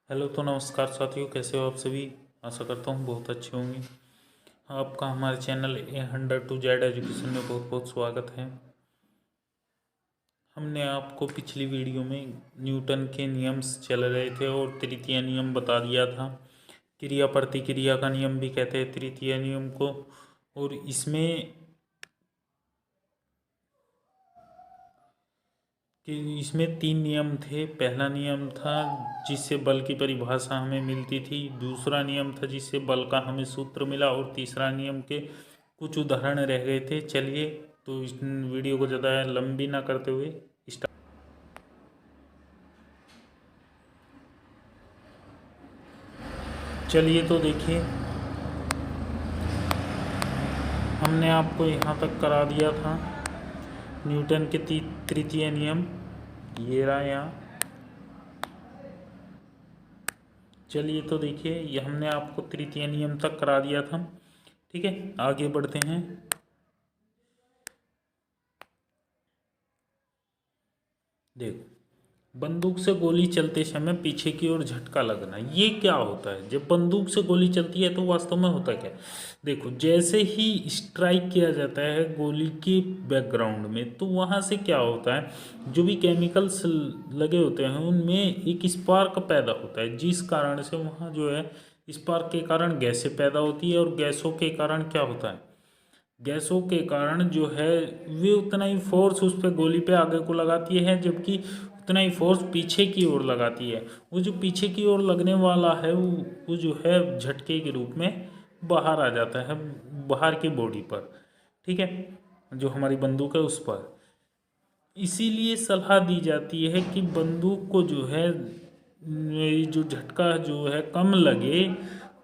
Hello तो नमस्कार साथियों, कैसे हो आप सभी। आशा करता हूँ बहुत अच्छे होंगे। आपका हमारे channel A100 to Z education में बहुत बहुत स्वागत है। हमने आपको पिछली वीडियो में न्यूटन के नियम चल रहे थे और तृतीय नियम बता दिया था। क्रिया प्रतिक्रिया का नियम भी कहते हैं तृतीय नियम को। और इसमें तीन नियम थे। पहला नियम था जिससे बल की परिभाषा हमें मिलती थी, दूसरा नियम था जिससे बल का हमें सूत्र मिला, और तीसरा नियम के कुछ उदाहरण रह गए थे। चलिए तो इस वीडियो को ज़्यादा लंबी ना करते हुए स्टार्ट। चलिए तो देखिए, हमने आपको यहाँ तक करा दिया था न्यूटन के तृतीय नियम, ये रहा यहाँ। चलिए तो देखिए, ये हमने आपको तृतीय नियम तक करा दिया था। ठीक है, आगे बढ़ते हैं। देखो, बंदूक से गोली चलते समय पीछे की ओर झटका लगना, ये क्या होता है। जब बंदूक से गोली चलती है तो वास्तव में होता क्या है। देखो, जैसे ही स्ट्राइक किया जाता है गोली के बैकग्राउंड में, तो वहाँ से क्या होता है, जो भी केमिकल्स लगे होते हैं उनमें एक स्पार्क पैदा होता है, जिस कारण से वहाँ जो है स्पार्क के कारण गैसें पैदा होती है, और गैसों के कारण क्या होता है, गैसों के कारण जो है वे उतना ही फोर्स उस पर गोली पे आगे को लगाती है, जबकि उतना ही फोर्स पीछे की ओर लगाती है। वो जो पीछे की ओर लगने वाला है वो जो है झटके के रूप में बाहर आ जाता है, बाहर की बॉडी पर। ठीक है, जो हमारी बंदूक है उस पर। इसीलिए सलाह दी जाती है कि बंदूक को जो है ये जो झटका जो है कम लगे,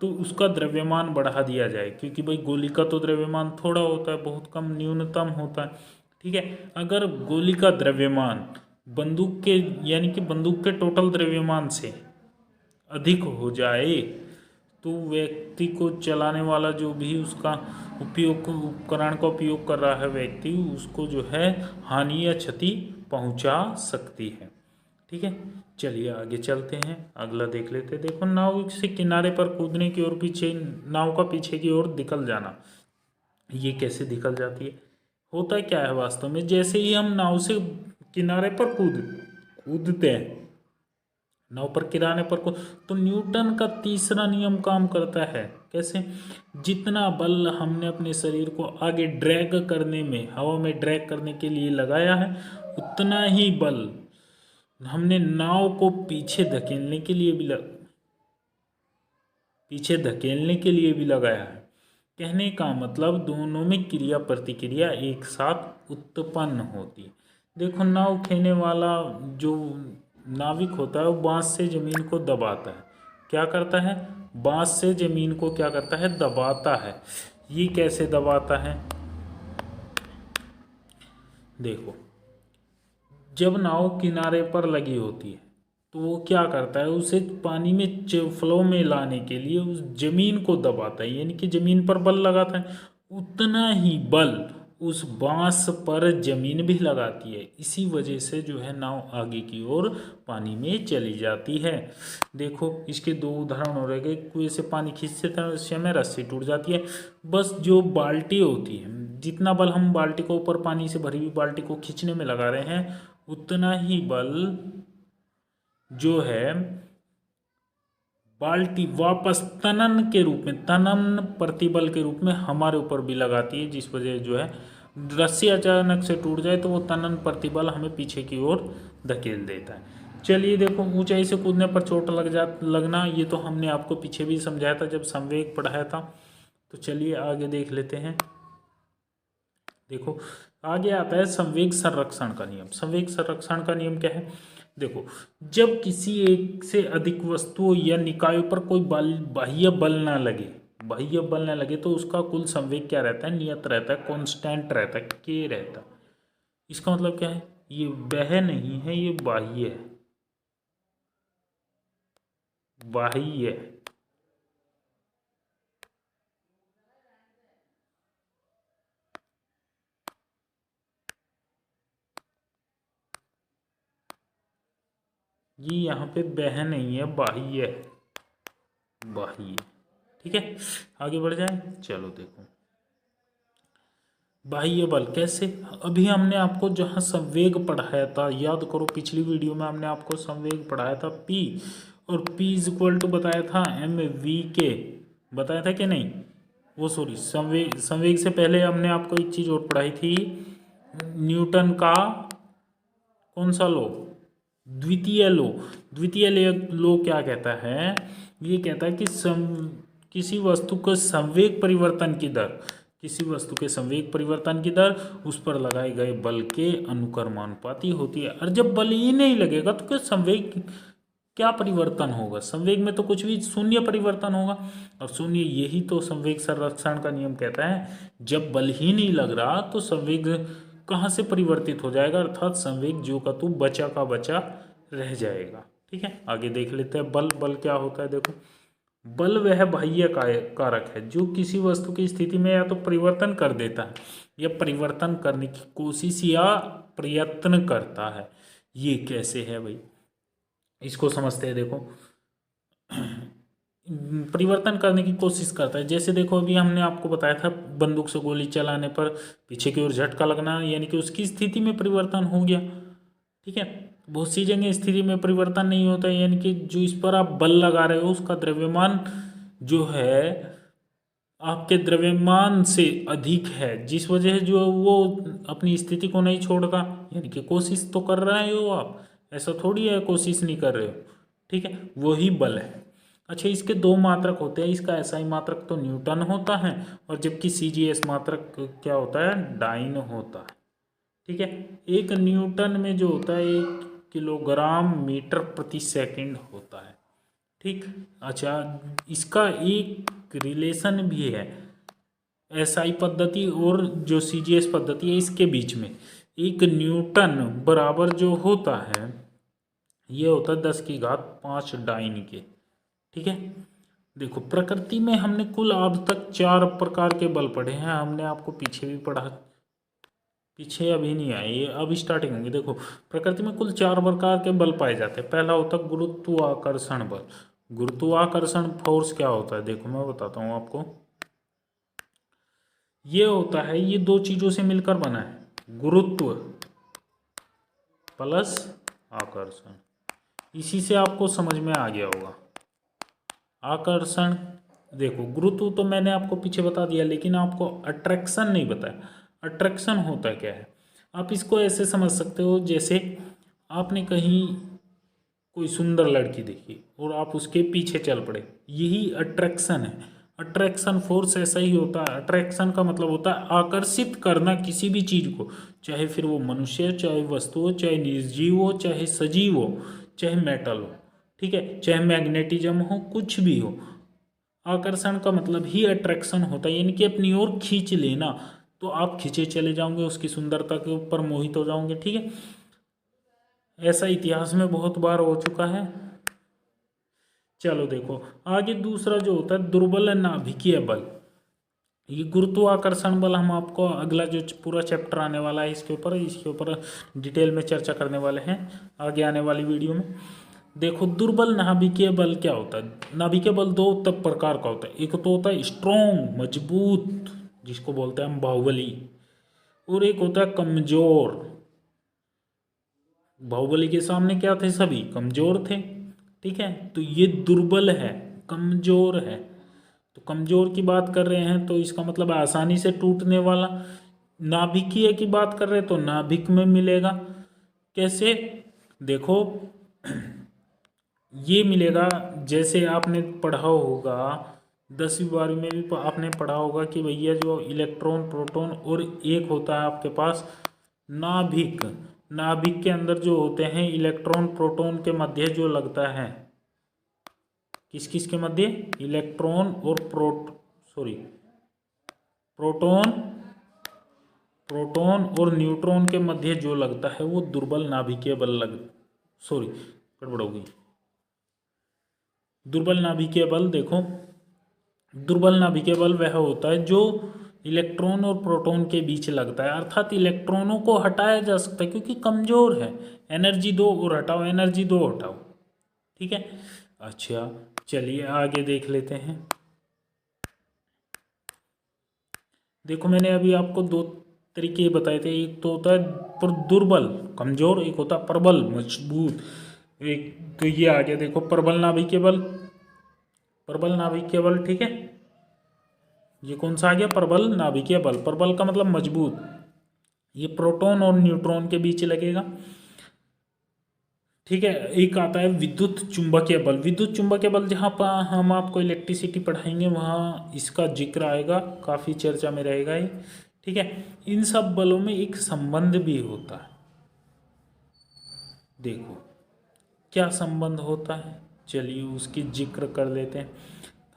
तो उसका द्रव्यमान बढ़ा दिया जाए, क्योंकि भाई गोली का तो द्रव्यमान थोड़ा होता है, बहुत कम न्यूनतम होता है। ठीक है, अगर गोली का द्रव्यमान बंदूक के यानी कि बंदूक के टोटल द्रव्यमान से अधिक हो जाए, तो व्यक्ति को चलाने वाला जो भी उसका उपकरण का उपयोग कर रहा है व्यक्ति, उसको जो है हानि या क्षति पहुंचा सकती है। ठीक है, चलिए आगे चलते हैं, अगला देख लेते हैं। देखो, नाव से किनारे पर कूदने की ओर पीछे, नाव का पीछे की ओर निकल जाना, ये कैसे निकल जाती है। होता क्या है वास्तव में, जैसे ही हम नाव से किनारे पर कूदते हैं, नाव पर किराने पर को, तो न्यूटन का तीसरा नियम काम करता है। कैसे, जितना बल हमने अपने शरीर को आगे ड्रैग करने में, हवा में ड्रैग करने के लिए लगाया है, उतना ही बल हमने नाव को पीछे धकेलने के लिए भी लगाया है। कहने का मतलब, दोनों में क्रिया प्रतिक्रिया एक साथ उत्पन्न होती है। देखो, नाव खेने वाला जो नाविक होता है वो बांस से जमीन को दबाता है। क्या करता है, बांस से जमीन को क्या करता है, दबाता है। ये कैसे दबाता है, देखो, जब नाव किनारे पर लगी होती है तो वो क्या करता है, उसे पानी में फ्लो में लाने के लिए उस जमीन को दबाता है, यानी कि जमीन पर बल लगाता है। उतना ही बल उस बांस पर जमीन भी लगाती है। इसी वजह से जो है नाव आगे की ओर पानी में चली जाती है। देखो, इसके दो उदाहरण हो रहे, कुएं से पानी खींचते समय रस्सी टूट जाती है। बस जो बाल्टी होती है, जितना बल हम बाल्टी को ऊपर, पानी से भरी हुई बाल्टी को खींचने में लगा रहे हैं, उतना ही बल जो है बाल्टी वापस तनन के रूप में, तनन प्रतिबल के रूप में हमारे ऊपर भी लगाती है, जिस वजह जो है रस्सी अचानक से टूट जाए तो वो तनन प्रतिबल हमें पीछे की ओर धकेल देता है। चलिए देखो, ऊंचाई से कूदने पर चोट लगना, ये तो हमने आपको पीछे भी समझाया था जब संवेग पढ़ाया था। तो चलिए आगे देख लेते हैं। देखो, आगे आता है संवेग संरक्षण का नियम। संवेग संरक्षण का नियम क्या है, देखो, जब किसी एक से अधिक वस्तुओं या निकायों पर कोई बाह्य बल ना लगे, बाह्य बल ना लगे, तो उसका कुल संवेग क्या रहता है, नियत रहता है, कांस्टेंट रहता है, के रहता है। इसका मतलब क्या है, ये वह नहीं है, ये बाह्य है, बाह्य है। ये यहाँ पे बह नहीं है, बाह्य है, बाह्य। ठीक है, आगे बढ़ जाए। चलो देखो, बाह्य बल कैसे। अभी हमने आपको जहाँ संवेग पढ़ाया था, याद करो पिछली वीडियो में हमने आपको संवेग पढ़ाया था P, और P इज इक्वल टू बताया था mv के, बताया था कि नहीं। वो सॉरी, संवेग से पहले हमने आपको एक चीज़ और पढ़ाई थी, न्यूटन का कौन सा लो, द्वितीय लो। द्वितीय लो क्या कहता है, ये कहता है कि किसी वस्तु को संवेग परिवर्तन की दर, किसी वस्तु के संवेग परिवर्तन की दर उस पर लगाए गए बल के अनुक्रमानुपाती होती है। और जब बल ही नहीं लगेगा तो क्या संवेग, क्या परिवर्तन होगा, संवेग में तो कुछ भी, शून्य परिवर्तन होगा। और शून्य, यही तो संवेग संरक्षण का नियम कहता है, जब बल ही नहीं लग रहा तो संवेग कहाँ से परिवर्तित हो जाएगा, अर्थात संवेग जो का तू बचा का बचा रह जाएगा। ठीक है, आगे देख लेते हैं बल। बल क्या होता है, देखो, बल वह बाह्य कारक है जो किसी वस्तु की स्थिति में या तो परिवर्तन कर देता है या परिवर्तन करने की कोशिश या प्रयत्न करता है। ये कैसे है भाई, इसको समझते हैं। देखो, परिवर्तन करने की कोशिश करता है, जैसे देखो अभी हमने आपको बताया था बंदूक से गोली चलाने पर पीछे की ओर झटका लगना, यानी कि उसकी स्थिति में परिवर्तन हो गया। ठीक है, बहुत सी जगह स्थिति में परिवर्तन नहीं होता है, यानी कि जो इस पर आप बल लगा रहे हो उसका द्रव्यमान जो है आपके द्रव्यमान से अधिक है, जिस वजह से जो वो अपनी स्थिति को नहीं छोड़ता, यानी कि कोशिश तो कर रहे हो आप, ऐसा थोड़ी है कोशिश नहीं कर रहे हो। ठीक है, वही बल है। अच्छा, इसके दो मात्रक होते हैं, इसका एसआई मात्रक तो न्यूटन होता है, और जबकि सीजीएस मात्रक क्या होता है, डाइन होता है। ठीक है, एक न्यूटन में जो होता है 1 किलोग्राम मीटर प्रति सेकंड होता है। ठीक, अच्छा, इसका एक रिलेशन भी है एसआई पद्धति और जो सीजीएस पद्धति है इसके बीच में। 1 न्यूटन बराबर जो होता है ये होता है 10⁵ डाइन के। ठीक है, देखो प्रकृति में हमने कुल अब तक 4 प्रकार के बल पढ़े हैं, हमने आपको पीछे भी पढ़ा, पीछे अभी नहीं आए, ये अब स्टार्टिंग होंगे। देखो, प्रकृति में कुल 4 प्रकार के बल पाए जाते हैं। पहला होता है गुरुत्वाकर्षण बल। गुरुत्वाकर्षण फोर्स क्या होता है, देखो मैं बताता हूँ आपको। ये होता है, ये दो चीजों से मिलकर बना है, गुरुत्व प्लस आकर्षण। इसी से आपको समझ में आ गया होगा। आकर्षण, देखो गुरुत्व तो मैंने आपको पीछे बता दिया, लेकिन आपको अट्रैक्शन नहीं बताया। अट्रैक्शन होता क्या है, आप इसको ऐसे समझ सकते हो, जैसे आपने कहीं कोई सुंदर लड़की देखी और आप उसके पीछे चल पड़े, यही अट्रैक्शन है। अट्रैक्शन फोर्स ऐसा ही होता है। अट्रैक्शन का मतलब होता है आकर्षित करना किसी भी चीज़ को, चाहे फिर वो मनुष्य, चाहे वस्तु हो, चाहे निर्जीव हो, चाहे सजीव हो, चाहे मेटल हो। ठीक है, चाहे मैग्नेटिज्म हो, कुछ भी हो, आकर्षण का मतलब ही अट्रैक्शन होता है, यानी कि अपनी ओर खींच लेना। तो आप खींचे चले जाओगे, उसकी सुंदरता के ऊपर मोहित हो जाओगे। ठीक है, ऐसा इतिहास में बहुत बार हो चुका है। चलो देखो आगे, दूसरा जो होता है दुर्बल नाभिकीय बल। ये गुरुत्वाकर्षण बल हम आपको अगला जो पूरा चैप्टर आने वाला है इसके ऊपर डिटेल में चर्चा करने वाले हैं आगे आने वाली वीडियो में। देखो, दुर्बल नाभिकीय बल क्या होता है। नाभिकीय बल दो प्रकार का होता है, एक तो होता है स्ट्रॉन्ग मजबूत, जिसको बोलते हैं हम बाहुबली, और एक होता है कमजोर। बाहुबली के सामने क्या थे, सभी कमजोर थे। ठीक है, तो ये दुर्बल है, कमजोर है। तो कमजोर की बात कर रहे हैं तो इसका मतलब आसानी से टूटने वाला। नाभिकीय की बात कर रहे हैं तो नाभिक में मिलेगा। कैसे, देखो ये मिलेगा, जैसे आपने पढ़ा होगा 10वीं 12वीं में भी आपने पढ़ा होगा कि भैया जो इलेक्ट्रॉन प्रोटॉन और एक होता है आपके पास नाभिक। नाभिक के अंदर जो होते हैं इलेक्ट्रॉन प्रोटॉन के मध्य जो लगता है, किस किस के मध्य, इलेक्ट्रॉन और प्रोटॉन और न्यूट्रॉन के मध्य जो लगता है वो दुर्बल नाभिकीय बल गड़बड़ होगी। दुर्बल नाभिकीय बल, देखो दुर्बल नाभिकीय बल वह होता है जो इलेक्ट्रॉन और प्रोटॉन के बीच लगता है, अर्थात इलेक्ट्रॉनों को हटाया जा सकता है क्योंकि कमजोर है। एनर्जी दो और हटाओ, एनर्जी दो हटाओ, ठीक है। अच्छा चलिए आगे देख लेते हैं। देखो मैंने अभी आपको दो तरीके बताए थे, एक तो होता है दुर्बल कमजोर, एक होता है प्रबल मजबूत। एक तो ये आ गया देखो, प्रबल नाभिकीय बल, प्रबल नाभिकीय बल, ठीक है। ये कौन सा आ गया, प्रबल नाभिकीय बल। प्रबल का मतलब मजबूत, ये प्रोटॉन और न्यूट्रॉन के बीच लगेगा, ठीक है। एक आता है विद्युत चुंबकीय बल। विद्युत चुंबकीय बल जहाँ पर हम आपको इलेक्ट्रिसिटी पढ़ाएंगे वहाँ इसका जिक्र आएगा, काफ़ी चर्चा में रहेगा ये, ठीक है। इन सब बलों में एक संबंध भी होता है। देखो क्या संबंध होता है, चलिए उसकी जिक्र कर लेते हैं।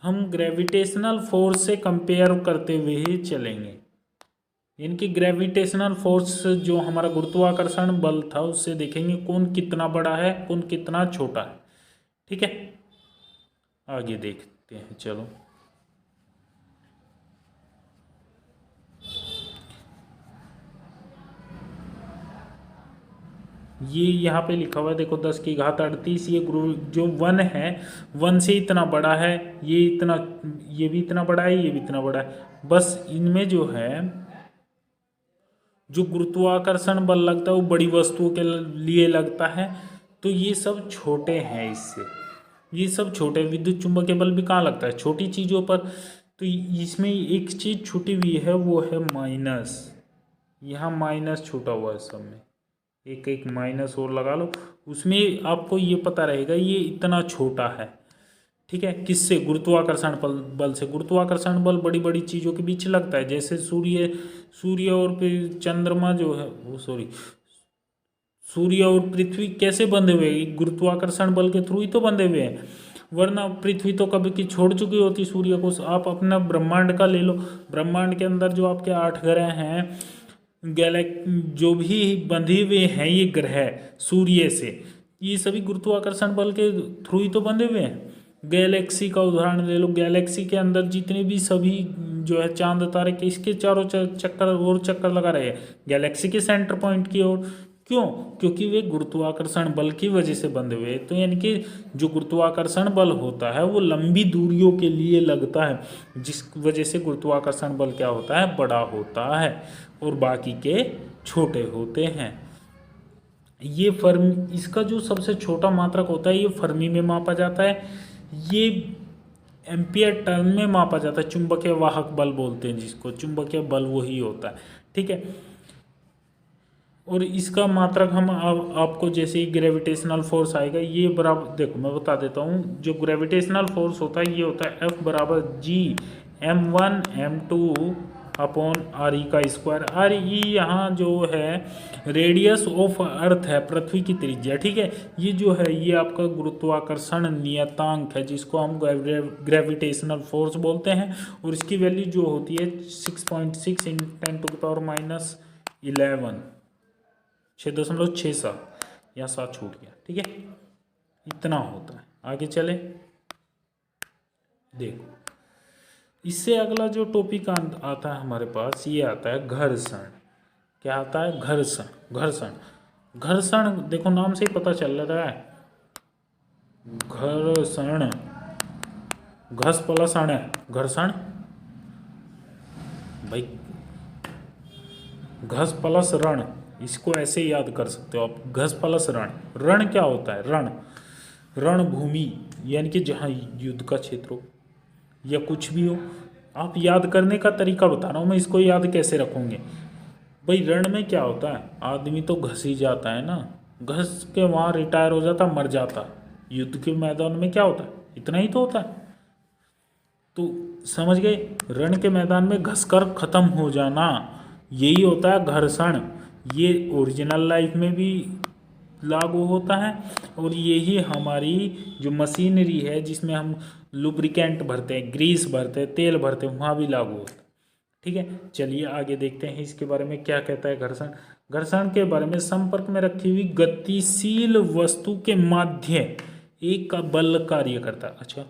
हम ग्रेविटेशनल फोर्स से कंपेयर करते हुए ही चलेंगे। इनकी ग्रेविटेशनल फोर्स जो हमारा गुरुत्वाकर्षण बल था उससे देखेंगे कौन कितना बड़ा है कौन कितना छोटा है, ठीक है। आगे देखते हैं चलो। ये यहाँ पे लिखा हुआ है देखो 10⁻38, ये गुरु जो वन है, वन से इतना बड़ा है, ये इतना, ये भी इतना बड़ा है, ये भी इतना बड़ा है। बस इनमें जो है जो गुरुत्वाकर्षण बल लगता है वो बड़ी वस्तुओं के लिए लगता है, तो ये सब छोटे हैं इससे, ये सब छोटे। विद्युत चुंबकीय बल भी कहाँ लगता है, छोटी चीज़ों पर। तो इसमें एक चीज़ छूटी हुई है वो है माइनस, यहाँ माइनस छूटा हुआ है सब में, एक एक माइनस और लगा लो, उसमें आपको ये पता रहेगा ये इतना छोटा है, ठीक है। किससे, गुरुत्वाकर्षण बल से। गुरुत्वाकर्षण बल बड़ी बड़ी चीज़ों के बीच लगता है, जैसे सूर्य और फिर चंद्रमा जो है वो, सॉरी, सूर्य और पृथ्वी कैसे बंधे हुए हैं, गुरुत्वाकर्षण बल के थ्रू ही तो बंधे हुए हैं, वरना पृथ्वी तो कभी की छोड़ चुकी होती सूर्य को। आप अपना ब्रह्मांड का ले लो, ब्रह्मांड के अंदर जो आपके 8 ग्रह हैं, जो भी बंधे हुए हैं ये ग्रह सूर्य से, ये सभी गुरुत्वाकर्षण बल के थ्रू ही तो बंधे हुए हैं। गैलेक्सी का उदाहरण ले लो, गैलेक्सी के अंदर जितने भी सभी जो है चांद तारे के, इसके चारों चक्कर और चक्कर लगा रहे हैं गैलेक्सी के सेंटर पॉइंट की ओर। क्यों, क्योंकि वे गुरुत्वाकर्षण बल की वजह से बंधे हुए हैं। तो यानी कि जो गुरुत्वाकर्षण बल होता है वो लंबी दूरियों के लिए लगता है, जिस वजह से गुरुत्वाकर्षण बल क्या होता है, बड़ा होता है और बाकी के छोटे होते हैं। ये फर्मी, इसका जो सबसे छोटा मात्रक होता है ये फर्मी में मापा जाता है, ये एम्पियर टर्न में मापा जाता है। चुंबकीय वाहक बल बोलते हैं जिसको, चुंबकीय बल वही होता है, ठीक है। और इसका मात्रक हम आपको जैसे ही ग्रेविटेशनल फोर्स आएगा ये बराबर, देखो मैं बता देता हूँ, जो ग्रेविटेशनल फोर्स होता है ये होता है F बराबर G(m1m2) अपॉन RE का स्क्वायर। RE यहाँ जो है रेडियस ऑफ अर्थ है, पृथ्वी की त्रिज्या, ठीक है। ये जो है ये आपका गुरुत्वाकर्षण नियतांक है जिसको हम ग्रेविटेशनल फोर्स बोलते हैं, और इसकी वैल्यू जो होती है 6.6 × 10⁻11, 6.67, या 7 छूट गया, ठीक है, इतना होता है। आगे चले, देखो इससे अगला जो टॉपिक आता है हमारे पास, ये आता है घर्षण। क्या आता है, घर्षण। घर्षण, घर्षण देखो नाम से ही पता चल रहा है, घर्षण, घस प्लस अण है घर्षण, भाई घस प्लस रण, इसको ऐसे याद कर सकते हो आप, घस प्लस रण। रण क्या होता है, रण, रणभूमि, यानी कि जहाँ युद्ध का क्षेत्र हो या कुछ भी हो। आप याद करने का तरीका बता रहा हूँ मैं, इसको याद कैसे रखोगे भाई। रण में क्या होता है, आदमी तो घस ही जाता है ना, घस के वहाँ रिटायर हो जाता, मर जाता। युद्ध के मैदान में क्या होता है, इतना ही तो होता है। तो समझ गए, रण के मैदान में घसकर खत्म हो जाना, यही होता है घर्षण। ये ओरिजिनल लाइफ में भी लागू होता है, और यही हमारी जो मशीनरी है जिसमें हम लुब्रिकेंट भरते हैं, ग्रीस भरते हैं, तेल भरते हैं, वहाँ भी लागू होता है, ठीक है। चलिए आगे देखते हैं इसके बारे में क्या कहता है घर्षण। घर्षण के बारे में, संपर्क में रखी हुई गतिशील वस्तु के माध्य एक का बल कार्य करता है। अच्छा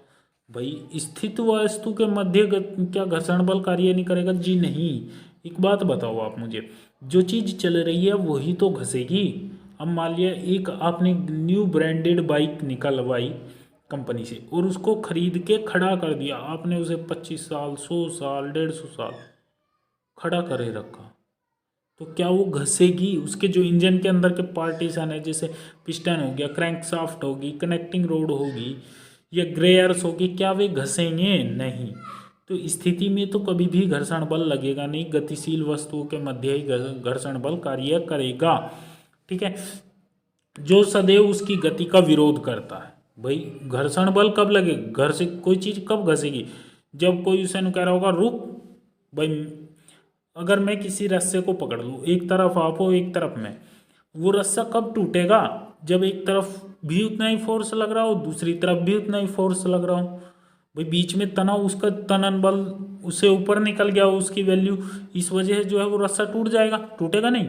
भाई, स्थित वस्तु के मध्य क्या घर्षण बल कार्य नहीं करेगा, जी नहीं। एक बात बताओ आप मुझे, जो चीज़ चल रही है वही तो घसेगी। अब मान लिया एक आपने न्यू ब्रांडेड बाइक निकलवाई कंपनी से और उसको खरीद के खड़ा कर दिया आपने, उसे 25 साल 100 साल 150 साल खड़ा करे रखा, तो क्या वो घसेगी? उसके जो इंजन के अंदर के पार्टीशन है, जैसे पिस्टन हो गया, क्रैंक शाफ्ट होगी, कनेक्टिंग रोड होगी या ग्रेयर्स होगी, क्या वे घसेंगे? नहीं। तो स्थिति में तो कभी भी घर्षण बल लगेगा नहीं, गतिशील वस्तुओं के मध्य ही घर्षण बल कार्य करेगा। ठीक है, जो सदैव उसकी गति का विरोध करता है। भाई घर्षण बल कब लगेगा? घर से कोई चीज कब घसेगी? जब कोई उसे कह रहा होगा रुक। भाई अगर मैं किसी रस्से को पकड़ लूँ, एक तरफ आप हो एक तरफ मैं, वो रस्सा कब टूटेगा? जब एक तरफ भी उतना ही फोर्स लग रहा हो, दूसरी तरफ भी उतना ही फोर्स लग रहा हो। भाई बीच में तनाव, उसका तनन बल उससे ऊपर निकल गया हो, उसकी वैल्यू, इस वजह से जो है वो रस्सा टूट जाएगा, टूटेगा नहीं।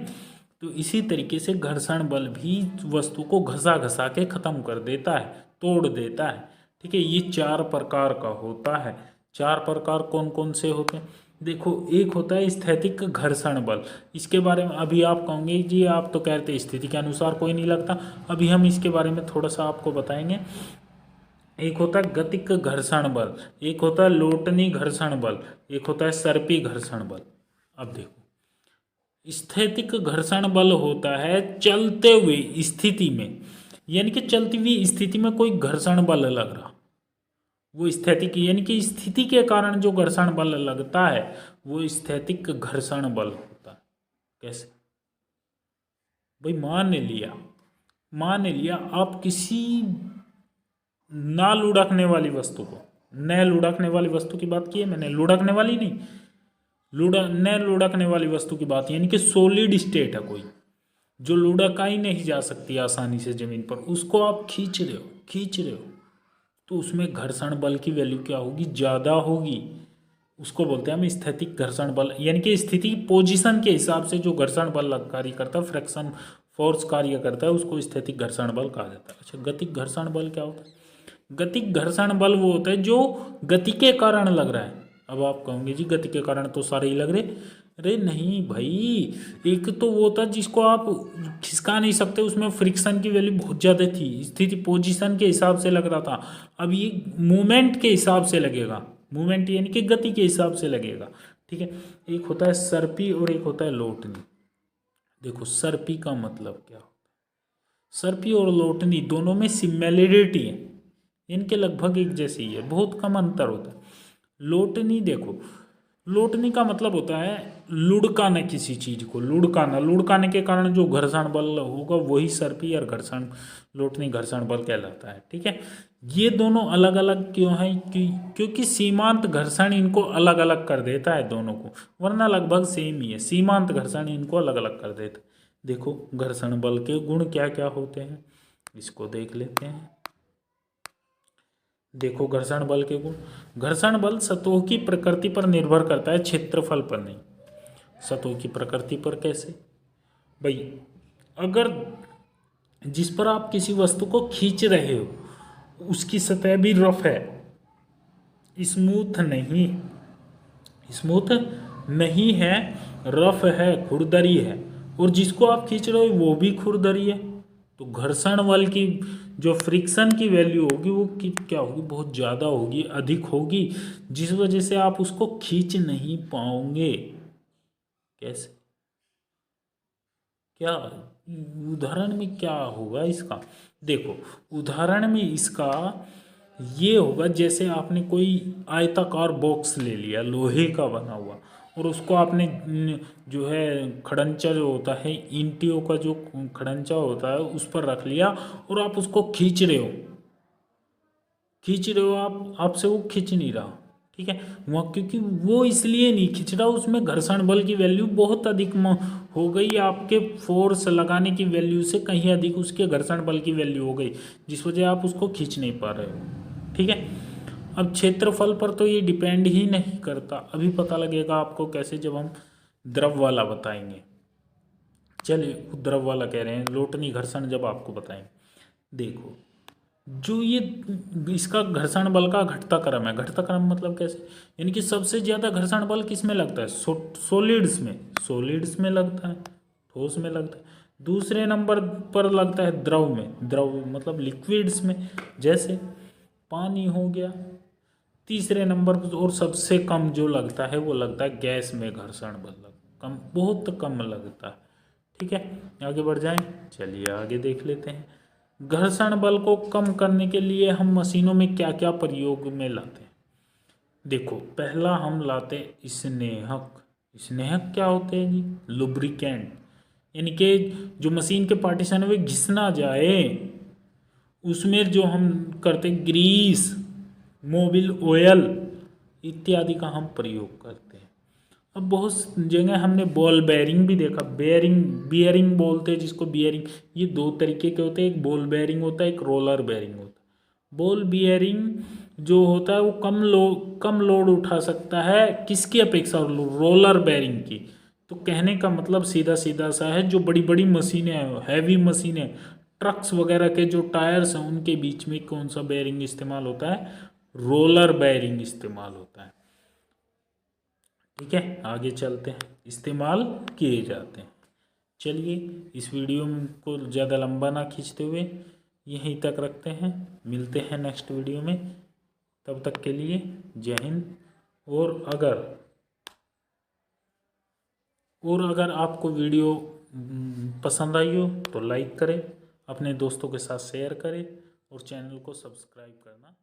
तो इसी तरीके से घर्षण बल भी वस्तु को घसा घसा के खत्म कर देता है, तोड़ देता है। ठीक है, ये 4 प्रकार का होता है। 4 प्रकार कौन कौन से होते हैं? देखो, एक होता है स्थैतिक घर्षण बल। इसके बारे में अभी आप कहोगे जी आप तो कहते स्थिति के अनुसार कोई नहीं लगता, अभी हम इसके बारे में थोड़ा सा आपको बताएंगे। एक होता है गतिक घर्षण बल, एक होता है लोटनी घर्षण बल, एक होता है सर्पी घर्षण बल। अब देखो, स्थैतिक घर्षण बल होता है चलते हुए स्थिति में, यानी कि चलती हुई स्थिति में कोई घर्षण बल लग रहा, वो स्थैतिक, यानी कि स्थिति के कारण जो घर्षण बल लगता है वो स्थैतिक घर्षण बल होता है। कैसे? भाई मान लिया आप किसी ना लुढ़कने वाली वस्तु को, न लुढ़कने वाली वस्तु की बात की है मैंने, लुढ़कने वाली नहीं, न लुढ़कने वाली वस्तु की बात, यानी कि सॉलिड स्टेट है कोई, जो लुढ़का ही नहीं जा सकती आसानी से जमीन पर, उसको आप खींच रहे हो तो उसमें घर्षण बल की वैल्यू क्या होगी? ज़्यादा होगी। उसको बोलते हैं हम स्थैतिक घर्षण बल, यानी कि स्थिति पोजीशन के हिसाब से जो घर्षण बल कार्य करता है, फ्रिक्शन फोर्स कार्य करता है, उसको स्थैतिक घर्षण बल कहा जाता है। अच्छा, गतिक घर्षण बल क्या होता है? गतिक घर्षण बल वो होता है जो गति के कारण लग रहा है। अब आप कहोगे जी गति के कारण तो सारे ही लग रहे, अरे नहीं भाई, एक तो वो था जिसको आप खिसका नहीं सकते, उसमें फ्रिक्शन की वैल्यू बहुत ज़्यादा थी, स्थिति पोजीशन के हिसाब से लग रहा था। अब ये मूवमेंट के हिसाब से लगेगा, मूवमेंट यानी कि गति के हिसाब से लगेगा। ठीक है, एक होता है सर्पी और एक होता है लोटनी। देखो, सर्पी का मतलब क्या होता है? सर्पी और लोटनी दोनों में सिमिलरिटी है, इनके लगभग एक जैसी ही है, बहुत कम अंतर होता है। लोटनी, देखो लोटनी का मतलब होता है लुढ़काना, किसी चीज को लुढ़काने के कारण जो घर्षण बल होगा वही सर्पी और लोटनी घर्षण बल कहलाता है। ठीक है, ये दोनों अलग अलग क्यों है? क्योंकि सीमांत घर्षण इनको अलग अलग कर देता है दोनों को, वरना लगभग सेम ही है, सीमांत घर्षण इनको अलग अलग कर देता है। देखो घर्षण बल के गुण क्या क्या होते हैं, इसको देख लेते हैं। देखो घर्षण बल के गुण, घर्षण बल सतह की प्रकृति पर निर्भर करता है, क्षेत्रफल पर नहीं। सतह की प्रकृति पर कैसे? भाई अगर जिस पर आप किसी वस्तु को खींच रहे हो उसकी सतह भी रफ है, स्मूथ नहीं है, रफ है, खुरदरी है, और जिसको आप खींच रहे हो वो भी खुरदरी है, तो घर्षण बल की जो फ्रिक्शन की वैल्यू होगी वो क्या होगी? बहुत ज़्यादा होगी, अधिक होगी, जिस वजह से आप उसको खींच नहीं पाओगे। कैसे? क्या उदाहरण में क्या होगा इसका? देखो उदाहरण में इसका ये होगा, जैसे आपने कोई आयताकार बॉक्स ले लिया लोहे का बना हुआ, और उसको आपने जो है खड़ंचा जो होता है, ईंटियों का जो खड़ंचा होता है उस पर रख लिया और आप उसको खींच रहे हो आप, आपसे वो खींच नहीं रहा। ठीक है, वहाँ क्योंकि वो इसलिए नहीं खींच रहा, उसमें घर्षण बल की वैल्यू बहुत अधिक हो गई, आपके फोर्स लगाने की वैल्यू से कहीं अधिक उसके घर्षण बल की वैल्यू हो गई, जिस वजह आप उसको खींच नहीं पा रहे हो। ठीक है, अब क्षेत्रफल पर तो ये डिपेंड ही नहीं करता, अभी पता लगेगा आपको कैसे, जब हम द्रव वाला बताएंगे। चलिए द्रव वाला कह रहे हैं, लोटनी घर्षण जब आपको बताएंगे। देखो जो ये इसका घर्षण बल का घटता क्रम है, घटता क्रम मतलब कैसे? यानी कि सबसे ज़्यादा घर्षण बल किस में लगता है? सॉलिड्स में लगता है, ठोस में लगता है। दूसरे नंबर पर लगता है द्रव में, द्रव मतलब लिक्विड्स में, जैसे पानी हो गया। तीसरे नंबर पर और सबसे कम जो लगता है वो लगता है गैस में घर्षण बल, कम, बहुत कम लगता है। ठीक है, आगे बढ़ जाएं, चलिए आगे देख लेते हैं। घर्षण बल को कम करने के लिए हम मशीनों में क्या क्या प्रयोग में लाते हैं। देखो, पहला हम लाते स्नेहक। स्नेहक क्या होते हैं जी? लुब्रिकेंट, यानी कि जो मशीन के पार्टीशन है वे घिस ना जाए, उसमें जो हम करते ग्रीस, मोबिल ऑयल इत्यादि का हम प्रयोग करते हैं। अब बहुत जगह हमने बॉल बेयरिंग भी देखा, बेयरिंग, बियरिंग बोलते हैं जिसको, बियरिंग। ये दो तरीके के होते हैं, एक बॉल बेयरिंग होता है, एक रोलर बेयरिंग होता है। बॉल बियरिंग जो होता है वो कम लोड उठा सकता है, किसकी अपेक्षा? रोलर बेयरिंग की। तो कहने का मतलब सीधा सीधा सा है, जो बड़ी बड़ी मशीनें हैं, हैवी मशीनें, ट्रक्स वगैरह के जो टायर्स हैं उनके बीच में कौन सा बेयरिंग इस्तेमाल होता है? रोलर बेयरिंग इस्तेमाल होता है। ठीक है, आगे चलते हैं, इस्तेमाल किए जाते हैं। चलिए, इस वीडियो को ज़्यादा लंबा ना खींचते हुए यहीं तक रखते हैं, मिलते हैं नेक्स्ट वीडियो में। तब तक के लिए जय हिंद। और अगर आपको वीडियो पसंद आई हो तो लाइक करें, अपने दोस्तों के साथ शेयर करें और चैनल को सब्सक्राइब करना